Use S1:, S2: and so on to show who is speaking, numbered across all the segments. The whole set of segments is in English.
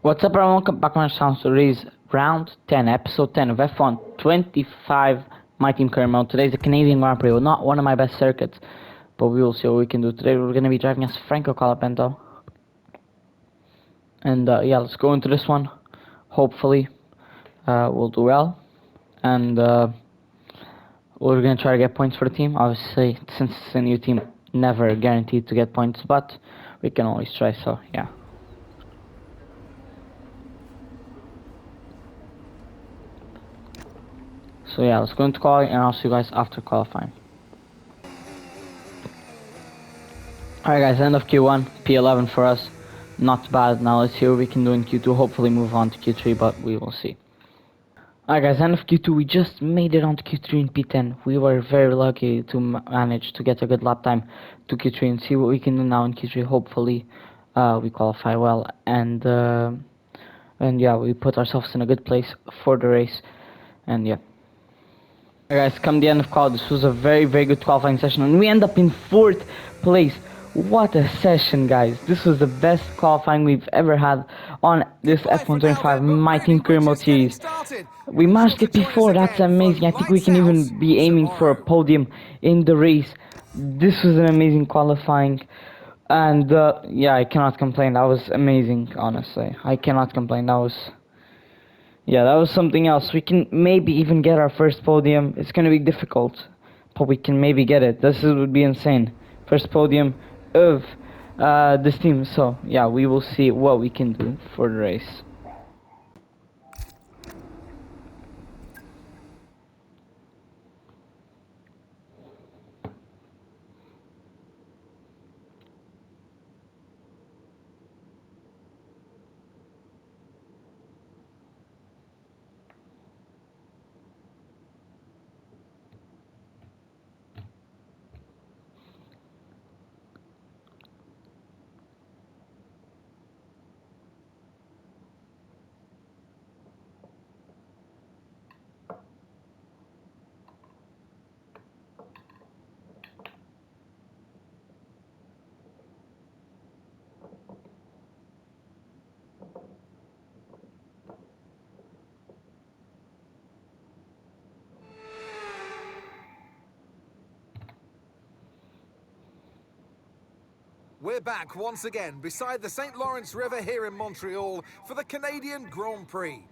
S1: What's up everyone, welcome back to my channel. So today's round 10, episode 10 of F1 25, my team career mode. Today's a Canadian Grand Prix, well, not one of my best circuits, but we will see what we can do. Today we're going to be driving as Franco Colapinto. And yeah, let's go into this one. Hopefully we'll do well. And we're going to try to get points for the team. Obviously, since it's a new team, never guaranteed to get points, but we can always try, so yeah. So yeah, let's go into qualifying and I'll see you guys after qualifying. Alright guys, end of Q1, P11 for us. Not bad. Now let's see what we can do in Q2. Hopefully move on to Q3, but we will see. Alright guys, end of Q2, we just made it on to Q3 in P10. We were very lucky to manage to get a good lap time to Q3 and see what we can do now in Q3. Hopefully we qualify well and yeah, we put ourselves in a good place for the race. And yeah. Alright guys, come the end of qual, this was a very good qualifying session and we end up in 4th place. What a session, guys. This was the best qualifying we've ever had on this F1 25 My Team Career Mode series. We managed to get P4, that's amazing. I think we can even be aiming for a podium in the race. This was an amazing qualifying. And yeah, I cannot complain. That was amazing, honestly. I cannot complain. That was something else. We can maybe even get our first podium. It's gonna be difficult, but we can maybe get it. Would be insane. First podium of this team. So yeah, we will see what we can do for the race.
S2: We're back once again beside the St. Lawrence River here in Montreal for the Canadian Grand Prix.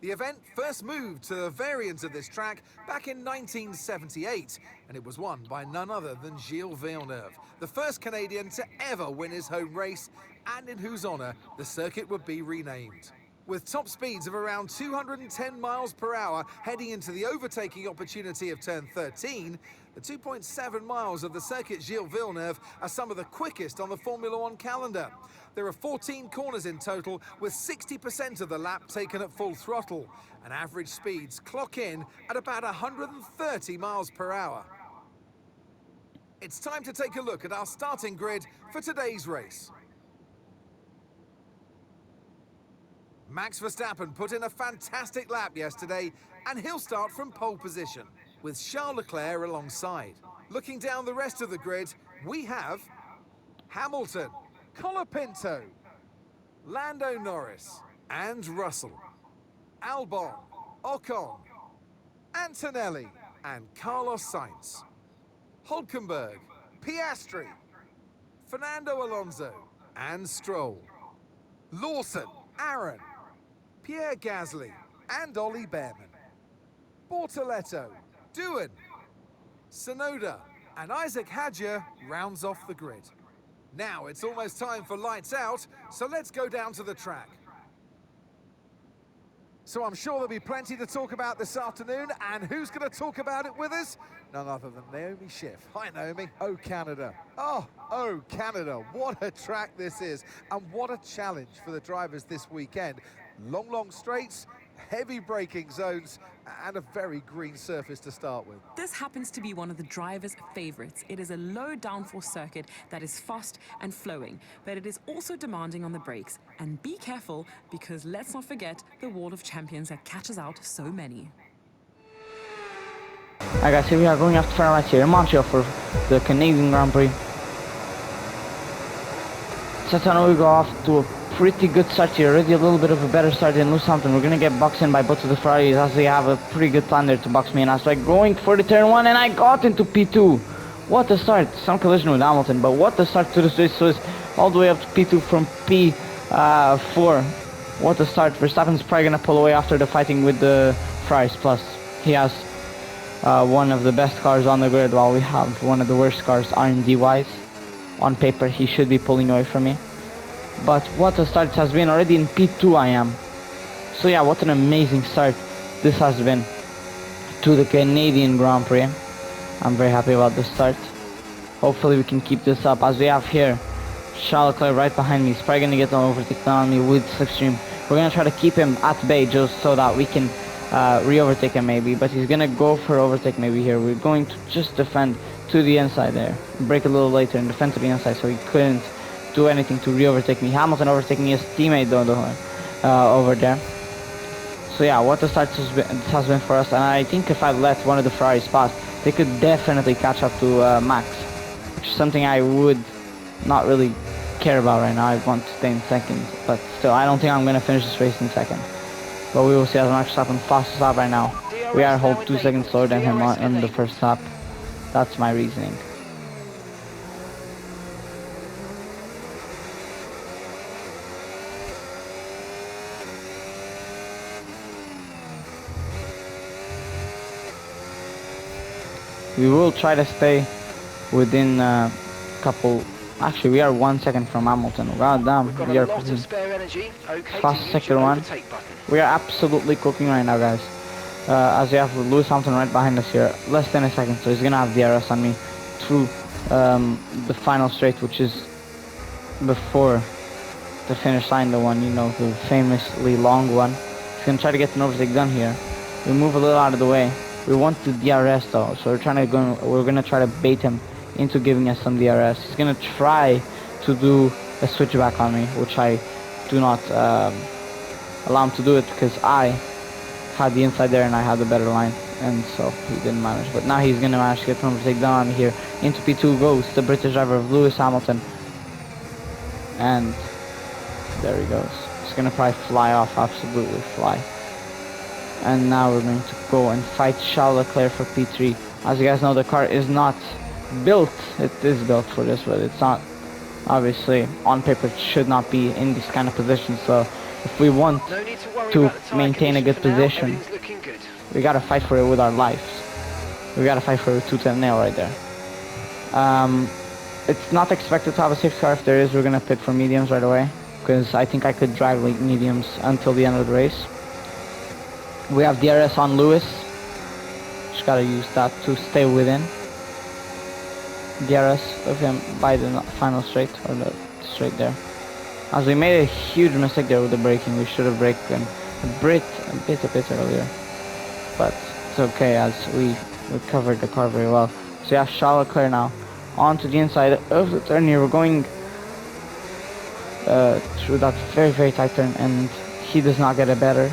S2: The event first moved to the variant of this track back in 1978, and it was won by none other than Gilles Villeneuve, the first Canadian to ever win his home race, and in whose honour the circuit would be renamed. With top speeds of around 210 miles per hour heading into the overtaking opportunity of turn 13, the 2.7 miles of the circuit Gilles Villeneuve are some of the quickest on the Formula One calendar. There are 14 corners in total, with 60% of the lap taken at full throttle, and average speeds clock in at about 130 miles per hour. It's time to take a look at our starting grid for today's race. Max Verstappen put in a fantastic lap yesterday, and he'll start from pole position, with Charles Leclerc alongside. Looking down the rest of the grid, we have Hamilton, Colapinto, Lando Norris, and Russell, Albon, Ocon, Antonelli, and Carlos Sainz, Hülkenberg, Piastri, Fernando Alonso, and Stroll, Lawson, Aaron, Pierre Gasly, and Ollie Behrman, Bortoletto, Doohan, Tsunoda, and Isaac Hadjar rounds off the grid. Now it's almost time for lights out, so let's go down to the track. So I'm sure there'll be plenty to talk about this afternoon, and who's going to talk about it with us? None other than Naomi Schiff. Hi Naomi. Oh Canada. Oh Canada. What a track this is, and what a challenge for the drivers this weekend. Long straights, heavy braking zones, and a very green surface to start with.
S3: This happens to be one of the drivers' favorites. It is a low downforce circuit that is fast and flowing, but it is also demanding on the brakes. And be careful, because let's not forget the wall of champions that catches out so many.
S1: Alright guys, here we are going after finalize here in Montreal for the Canadian Grand Prix. Chattanooga off to a pretty good start here. Already a little bit of a better start than Lewishampton. We're gonna get boxed in by both of the Ferraris as they have a pretty good plan there to box me in. I was like going for the turn 1 and I got into P2. What a start. Some collision with Hamilton, but what a start to this race. So it's all the way up to P2 from P4. What a start. Verstappen's probably gonna pull away after the fighting with the Ferraris. Plus, he has one of the best cars on the grid while we have one of the worst cars R&D wise. On paper, he should be pulling away from me. But what a start it has been. Already in P2 I am. So yeah, what an amazing start this has been to the Canadian Grand Prix. I'm very happy about this start. Hopefully we can keep this up as we have here Charles Leclerc right behind me. He's probably going to get an overtake on me with Slipstream. We're going to try to keep him at bay just so that we can re-overtake him maybe. But he's going to go for overtake maybe here. We're going to just defend to the inside there. Break a little later and defend to the inside so he couldn't do anything to re-overtake me. Hamilton overtaking his teammate though over there. So yeah, what a start this has been for us. And I think if I let one of the Ferraris pass, they could definitely catch up to Max. Which is something I would not really care about right now. I want to stay in second. But still, I don't think I'm going to finish this race in second. But we will see as Max Verstappen fastest lap right now. We are a whole 2 seconds slower than him in the first lap. That's my reasoning. We will try to stay within a couple. Actually, we are 1 second from Hamilton. God damn, we are fast sector 1. We are absolutely cooking right now, guys. As we have Lewis Hamilton right behind us here, less than a second, so he's gonna have DRS on me through the final straight, which is before the finish line, the one, you know, the famously long one. He's gonna try to get an overtake done here. We move a little out of the way. We want the DRS though, so we're gonna try to bait him into giving us some DRS. He's gonna try to do a switchback on me, which I do not allow him to do it because I had the inside there and I had the better line, and so he didn't manage. But now he's gonna manage to get an overtake done on me here. Into P2 goes the British driver of Lewis Hamilton, and there he goes. He's gonna probably fly off, absolutely fly. And now we're going to go and fight Charles Leclerc for P3. As you guys know, the car is not built. It is built for this, but it's not. Obviously, on paper, it should not be in this kind of position. So, if we want to maintain a good position, we gotta fight for it with our lives. We gotta fight for a tooth and nail right there. It's not expected to have a safety car. If there is, we're gonna pit for mediums right away, because I think I could drive like mediums until the end of the race. We have DRS on Lewis. Just gotta use that to stay within DRS of him by the final straight, or the straight there. As we made a huge mistake there with the braking. We should have braked him a bit earlier. But it's okay as we recovered the car very well. So we have Charles Leclerc now onto the inside of the turn here. We're going through that very tight turn, and he does not get a better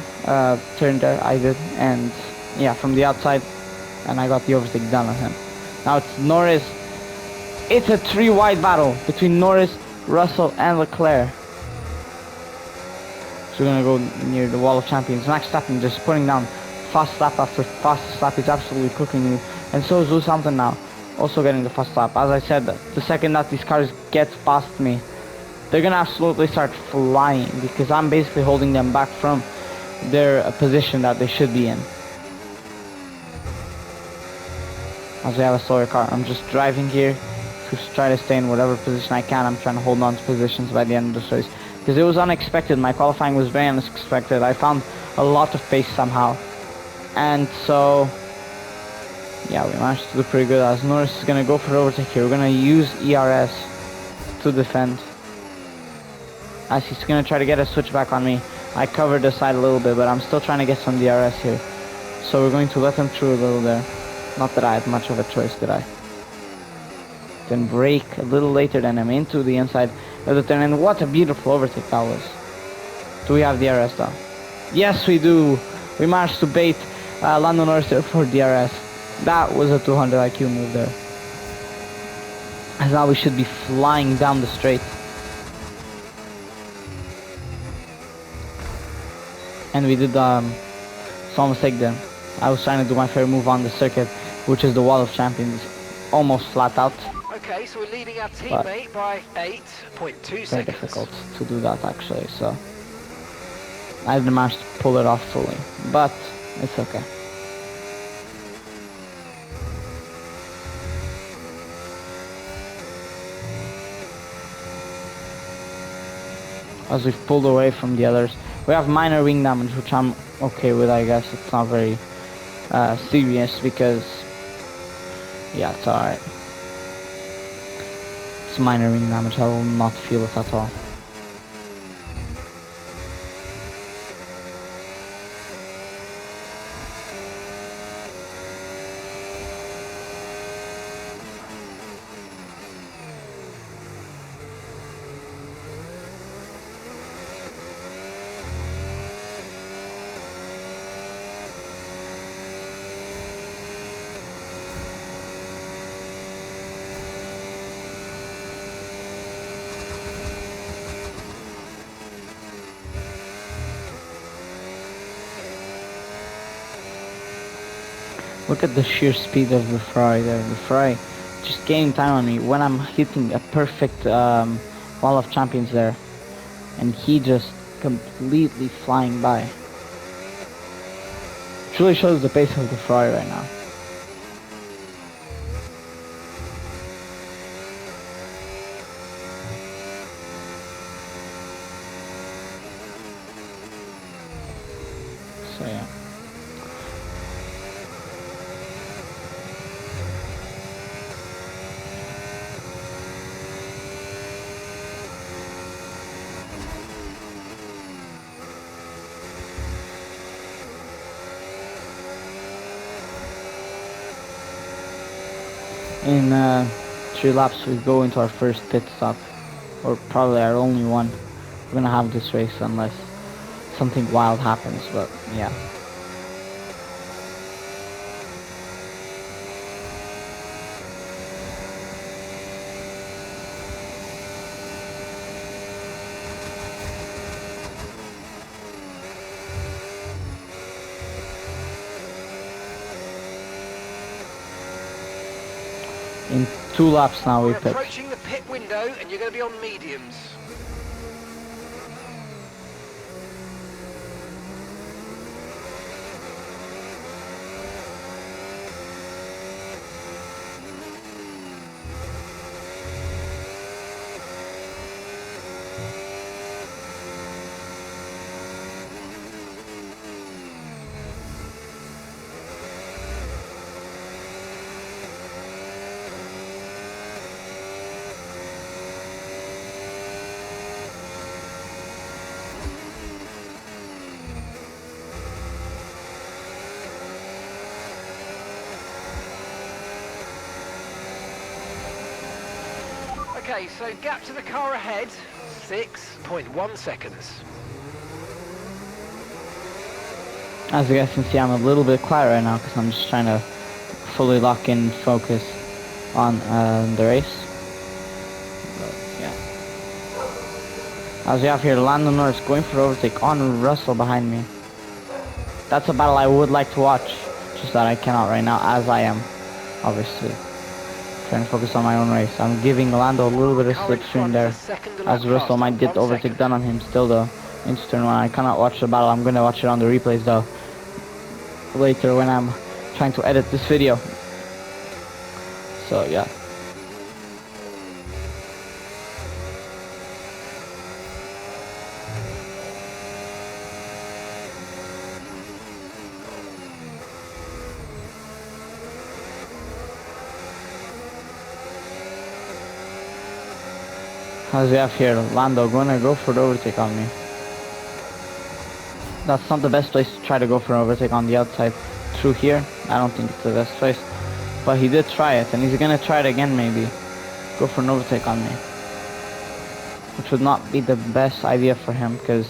S1: turn there. I did, and yeah, from the outside, and I got the overtake done on him. Now it's Norris. It's a 3-wide battle between Norris, Russell, and Leclerc. So we're gonna go near the wall of champions. Max Verstappen just putting down fast lap after fast lap. He's absolutely cooking me, and so is Lewis Hamilton now, also getting the fast lap. As I said, the second that these cars get past me, they're gonna absolutely start flying, because I'm basically holding them back from their position that they should be in. As we have a slower car, I'm just driving here to try to stay in whatever position I can. I'm trying to hold on to positions by the end of the race, because it was unexpected. My qualifying was very unexpected. I found a lot of pace somehow, and so yeah, we managed to do pretty good. As Norris is gonna go for overtake here, we're gonna use ERS to defend. As he's gonna try to get a switchback on me. I covered the side a little bit, but I'm still trying to get some DRS here. So we're going to let him through a little there. Not that I had much of a choice, did I? Then brake a little later than him into the inside of the turn, and what a beautiful overtake that was. Do we have DRS though? Yes, we do. We managed to bait Lando Norris there for DRS. That was a 200 IQ move there. As now we should be flying down the straight. and we did small mistake there. I was trying to do my favorite move on the circuit, which is the Wall of Champions, almost flat out.
S4: Okay, so we're leading our teammate by 8.2
S1: Very
S4: seconds.
S1: difficult to do that actually, so I didn't manage to pull it off fully, but it's okay. As we've pulled away from the others, we have minor wing damage, which I'm okay with, I guess. It's not very serious because, yeah, it's alright. It's minor wing damage, I will not feel it at all. Look at the sheer speed of the Ferrari there. The Ferrari just gaining time on me when I'm hitting a perfect Wall of Champions there. And he just completely flying by. It really shows the pace of the Ferrari right now. So yeah. In 3 laps we go into our first pit stop, or probably our only one. We're gonna have this race unless something wild happens, but yeah. In 2 laps now we
S4: We're
S1: pit.
S4: approaching the pit window and you're going to be on mediums. Okay, so gap to the car ahead, 6.1 seconds.
S1: As you guys can see, I'm a little bit quiet right now because I'm just trying to fully lock in and focus on the race. But, yeah. As we have here, Lando Norris going for overtake on Russell behind me. That's a battle I would like to watch, just that I cannot right now, as I am, obviously trying to focus on my own race. I'm giving Lando a little bit of slipstream there, as Russell might get the overtake done on him still though. Into turn 1, I cannot watch the battle. I'm gonna watch it on the replays though, later when I'm trying to edit this video. So yeah. As we have here, Lando gonna go for the overtake on me. That's not the best place to try to go for an overtake on the outside through here. I don't think it's the best place. But he did try it, and he's gonna try it again maybe. Go for an overtake on me. Which would not be the best idea for him, because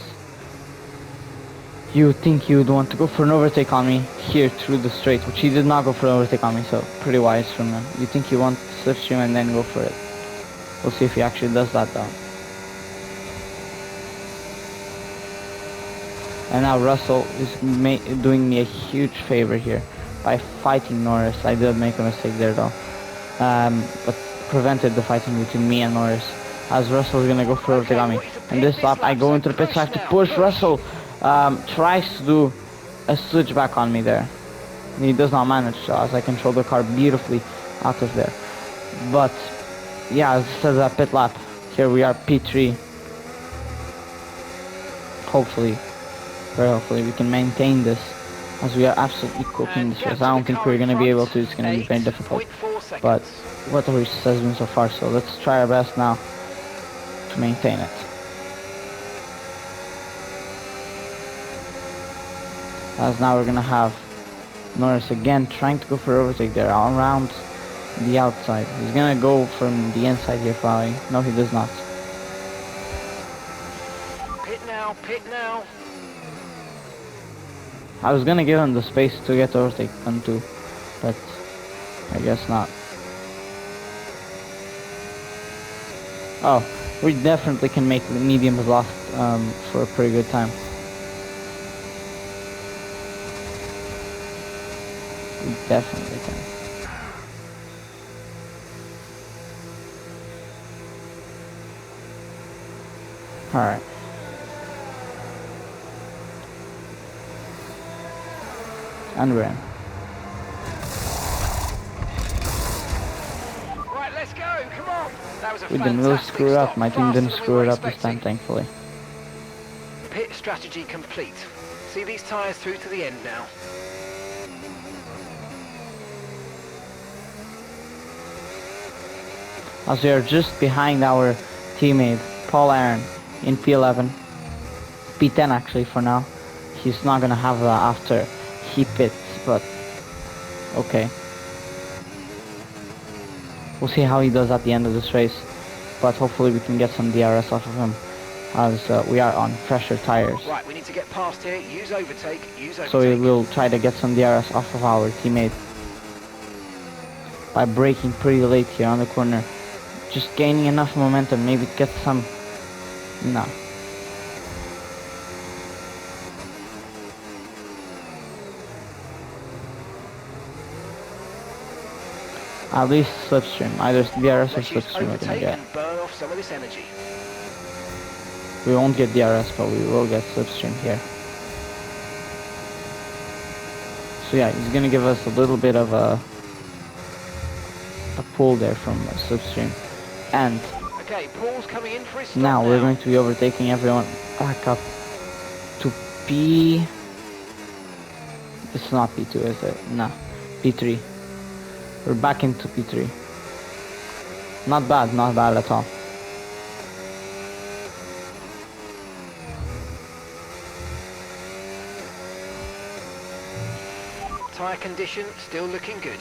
S1: you would think he would want to go for an overtake on me here through the straight, which he did not go for an overtake on me, so pretty wise from him. You think he wants to slipstream and then go for it. We'll see if he actually does that though. And now Russell is doing me a huge favor here by fighting Norris. I did make a mistake there though, but prevented the fighting between me and Norris, as Russell is gonna go for overtake on me. And this lap I go into the pit track to push. Russell tries to do a switchback on me there. He does not manage to, as I control the car beautifully out of there. But yeah, as it says a pit lap, here we are P3. Hopefully, very hopefully we can maintain this, as we are absolutely cooking this race. I don't think we're going to be able to. It's going to be very difficult, but what the race has been so far, so let's try our best now to maintain it. As now we're going to have Norris again trying to go for overtake there around the outside. He's going to go from the inside here probably. No, he does not.
S4: Pit now.
S1: I was gonna give him the space to get overtaken too, but I guess not. Oh, we definitely can make the mediums last for a pretty good time. We definitely can. Alright. And we're in.
S4: Right, let's go. Come on. That was a
S1: We didn't really
S4: fantastic
S1: screw it up.
S4: stop.
S1: My team
S4: Faster
S1: didn't
S4: than we
S1: screw
S4: were
S1: it up this
S4: expecting.
S1: time, thankfully.
S4: Pit strategy complete. See these tyres through to the end now.
S1: As we are just behind our teammate Paul Aaron in P11, P10 actually for now. He's not gonna have that after he pits, but okay. We'll see how he does at the end of this race, but hopefully we can get some DRS off of him, as we are on fresher tires.
S4: Right, we need to get past here. Use overtake.
S1: So we will try to get some DRS off of our teammate by braking pretty late here on the corner. Just gaining enough momentum, maybe to get some... No. At least slipstream, either DRS or
S4: Let's use
S1: slipstream we're gonna
S4: overtake
S1: get.
S4: and burn off some of this energy.
S1: We won't get DRS, but we will get slipstream here. So yeah, he's gonna give us a little bit of a pull there from slipstream. And
S4: Okay, Paul's coming in for his stop
S1: now we're going to be overtaking everyone back up to P... It's not P2, is it? No, P3. We're back into P3. Not bad at all.
S4: Tyre condition still looking good.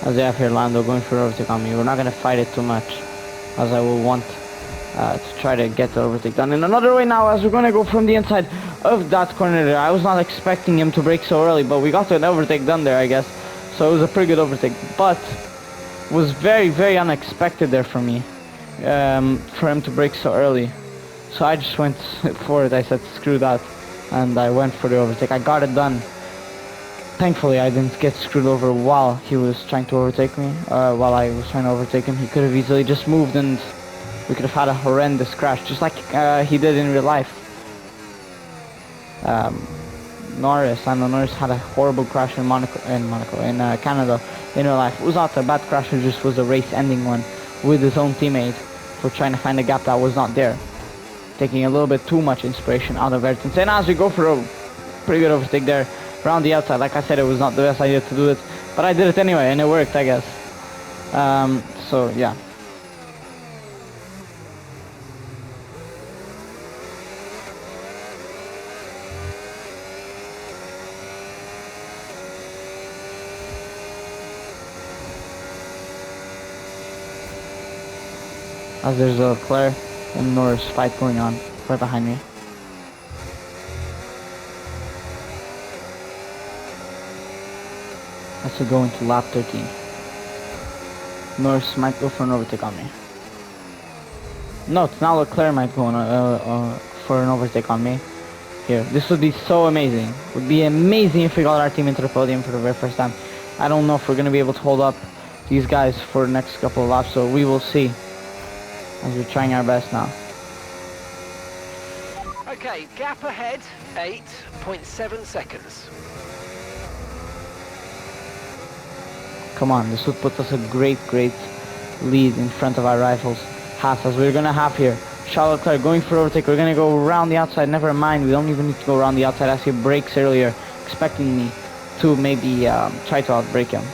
S1: As they have here Lando going for overtake on me. We're not going to fight it too much, as I will want to try to get the overtake done in another way now, as we're going to go from the inside of that corner there. I was not expecting him to brake so early, but we got an overtake done there, I guess. So it was a pretty good overtake, but was very, very unexpected there for me, for him to brake so early. So I just went for it. I said screw that, and I went for the overtake. I got it done. Thankfully, I didn't get screwed over while he was trying to overtake me, while I was trying to overtake him. He could have easily just moved and we could have had a horrendous crash, just like he did in real life. Lando Norris had a horrible crash in Canada in real life. It was not a bad crash, it just was a race-ending one with his own teammate for trying to find a gap that was not there. Taking a little bit too much inspiration out of Ayrton Senna, as we go for a pretty good overtake there. Around the outside. Like I said, it was not the best idea to do it, but I did it anyway, and it worked, I guess. So yeah. As there's a Leclerc and Norris fight going on right behind me. As we go into lap 13. Norris might go for an overtake on me. No, it's now Leclerc might go on, for an overtake on me. Here, this would be so amazing. It would be amazing if we got our team into the podium for the very first time. I don't know if we're going to be able to hold up these guys for the next couple of laps, so we will see. As we're trying our best now.
S4: Okay, gap ahead, 8.7 seconds.
S1: Come on, this would put us a great lead in front of our rivals. Haas, as we're going to have here. Charles Leclerc going for overtake. We're going to go around the outside. Never mind, we don't even need to go around the outside as he brakes earlier, expecting me to maybe try to outbrake him.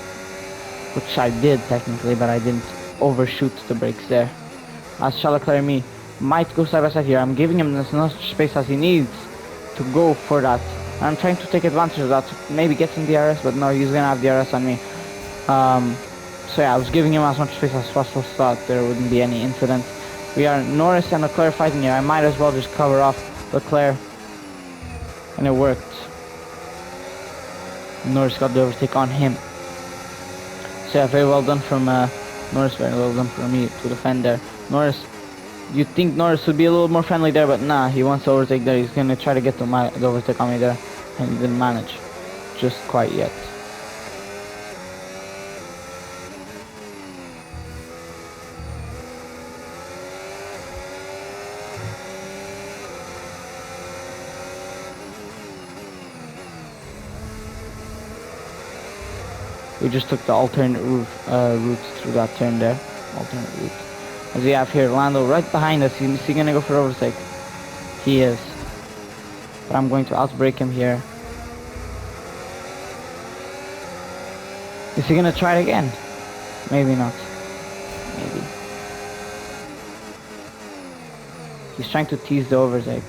S1: Which I did technically, but I didn't overshoot the brakes there. As Charles Leclerc and me might go side by side here. I'm giving him as much space as he needs to go for that. I'm trying to take advantage of that, to maybe get some DRS, but no, he's going to have DRS on me. So yeah, I was giving him as much space as possible so that there wouldn't be any incident. We are Norris and Leclerc fighting here. I might as well just cover off Leclerc. And it worked. Norris got the overtake on him. So yeah, very well done from Norris, very well done from me to defend there. Norris, you'd think Norris would be a little more friendly there, but nah, he wants to overtake there. He's going to try to get the overtake on me there. And he didn't manage. Just quite yet. We just took the alternate route through that turn there. Alternate route. As we have here, Lando right behind us. Is he gonna go for overtake? He is. But I'm going to outbrake him here. Is he gonna try it again? Maybe not. Maybe. He's trying to tease the overtake.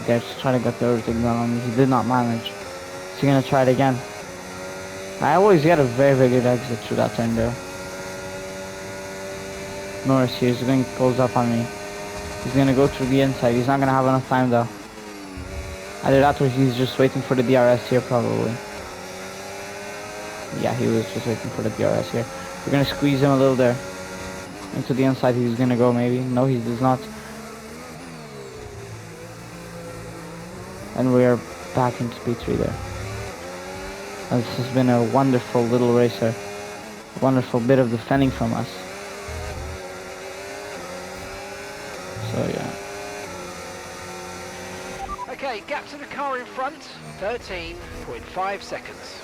S1: There to try to get the overtake done on me. He did not manage. Is he gonna try it again? I always get a very good exit through that turn there. Norris here is going to close up on me. He's gonna go through the inside. He's not gonna have enough time though. Either that or he's just waiting for the DRS here probably. Yeah, he was just waiting for the DRS here. We're gonna squeeze him a little there. Into the inside he's gonna go maybe. No, he does not. And we are back into P3 there. And this has been a wonderful little racer. A wonderful bit of defending from us. So yeah.
S4: Okay, gap to the car in front, 13.5 seconds.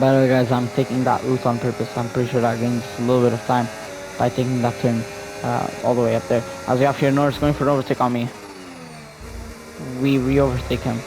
S1: By the way guys, I'm taking that route on purpose. I'm pretty sure that gains a little bit of time by taking that turn all the way up there. As we have here Norris going for an overtake on me. We re-overtake him.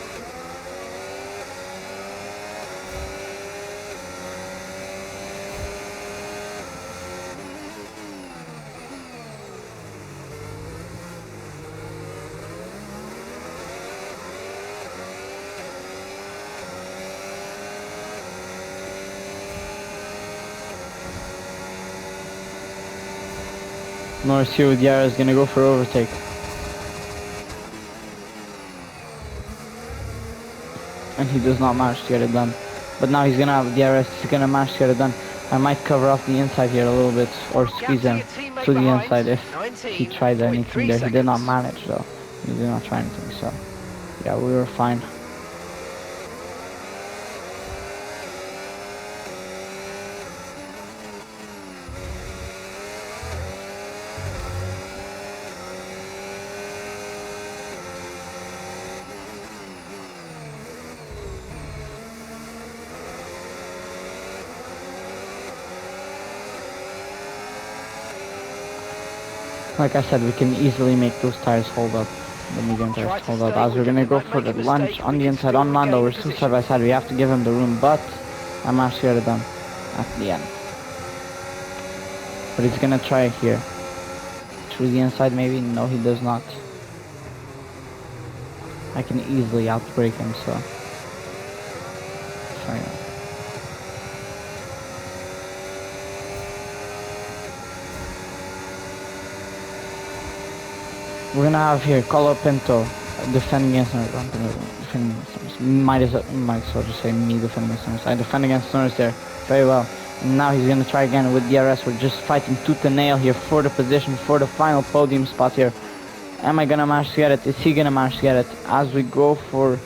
S1: Norris here with Yara is going to go for overtake. And he does not manage to get it done. But now he's going to have DRS, he's going to manage to get it done. I might cover off the inside here a little bit, or squeeze him to the inside if he tried anything there. He did not manage though. He did not try anything, so yeah, we were fine. Like I said, we can easily make those tires hold up, the medium tires hold up, as we're going to go for the lunge on the inside on Lando. We're still side by side, we have to give him the room, but I managed to get it done at the end. But he's gonna try here. Through the inside maybe? No, he does not. I can easily outbreak him, so... Try it. We're gonna have here Colapinto defending against might as well just say me defending against Norris. I defend against Norris there very well. And now he's gonna try again with DRS. We're just fighting tooth and nail here for the position, for the final podium spot here. Am I gonna manage to get it? Is he gonna manage to get it? As we go for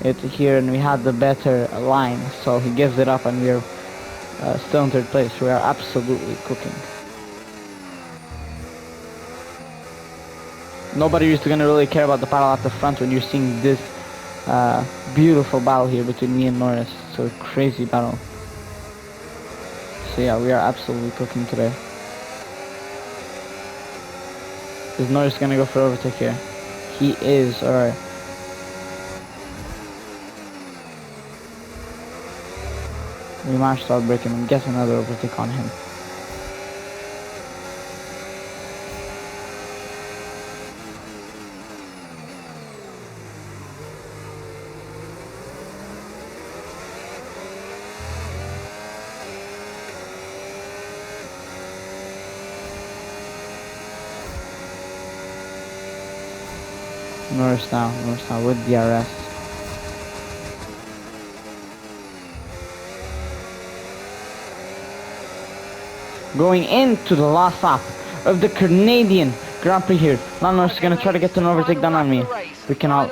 S1: it here, and we had the better line, so he gives it up, and we're still in third place. We are absolutely cooking. Nobody is gonna really care about the battle at the front when you're seeing this beautiful battle here between me and Norris. So crazy battle. So yeah, we are absolutely cooking today. Is Norris gonna go for overtake here? He is. Alright. We managed to outbreak him and get another overtake on him. Norris now with DRS. Going into the last lap of the Canadian Grand Prix here. Lando Norris is going to try to get an overtake done on me. We cannot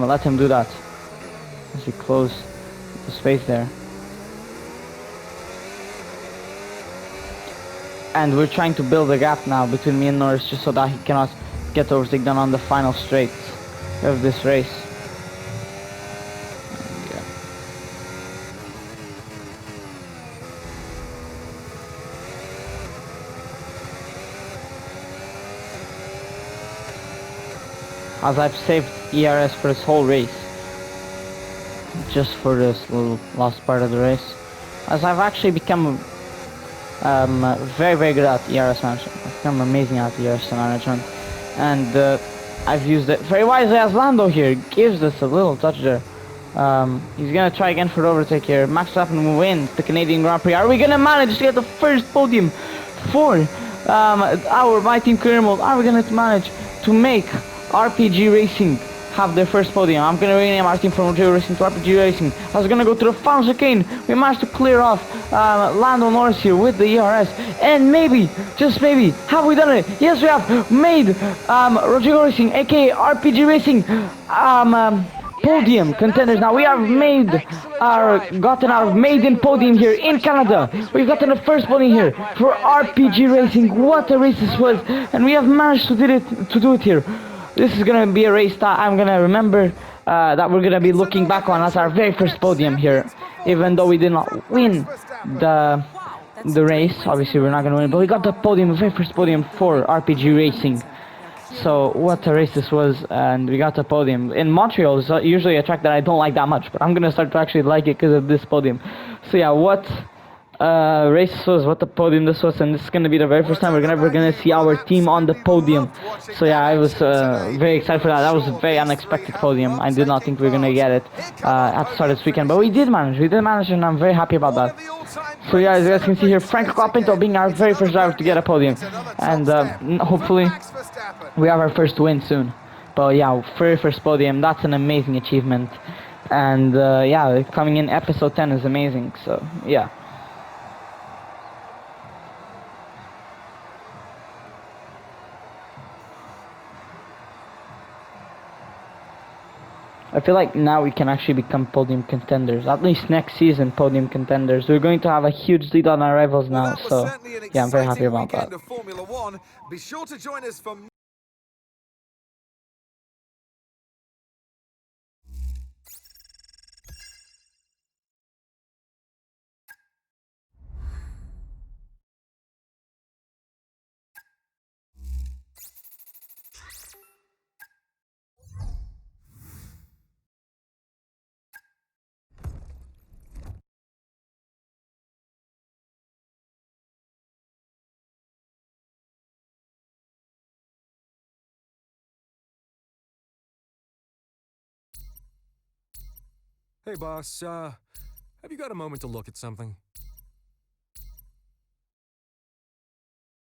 S1: let him do that. As we close the space there. And we're trying to build a gap now between me and Norris just so that he cannot get the overtake done on the final straight of this race. Yeah. As I've saved ERS for this whole race, just for this little last part of the race, as I've actually become very good at ERS management. I've become amazing at ERS management, and I've used it very wisely as Lando here gives us a little touch there. He's gonna try again for the overtake here. Max Verstappen wins the Canadian Grand Prix. Are we gonna manage to get the first podium for my team career mode? Are we gonna manage to make RPG Racing have their first podium? I'm gonna rename our team from RPG Racing to RPG Racing. I was gonna go to the final chicane. We managed to clear off Lando Norris here with the ERS, and maybe, just maybe, have we done it? Yes, we have made Rodrigo Racing, aka RPG Racing, podium contenders. Now we have gotten our maiden podium here in Canada. We've gotten the first podium here for RPG Racing. What a race this was, and we have managed to do it here. This is gonna be a race that I'm gonna remember, that we're gonna be looking back on as our very first podium here. Even though we did not win the race, obviously we're not gonna win, but we got the podium, the very first podium for RPG Racing. So what a race this was, and we got the podium. In Montreal is usually a track that I don't like that much, but I'm gonna start to actually like it because of this podium. So yeah, what race this was, what a podium this was, and this is gonna be the very first time we're gonna see our team on the podium. So yeah, I was very excited for that. That was a very unexpected podium. I did not think we were gonna get it at the start of this weekend, but we did manage, and I'm very happy about that. So yeah, as you guys can see here, Franco Colapinto being our very first driver to get a podium, and hopefully we have our first win soon. But yeah, very first podium, that's an amazing achievement, and yeah, coming in episode 10 is amazing. So yeah. I feel like now we can actually become podium contenders. At least next season, podium contenders. We're going to have a huge lead on our rivals now, so yeah, I'm very happy about that.
S2: Formula One. Be sure to join us for
S5: Hey boss, have you got a moment to look at something?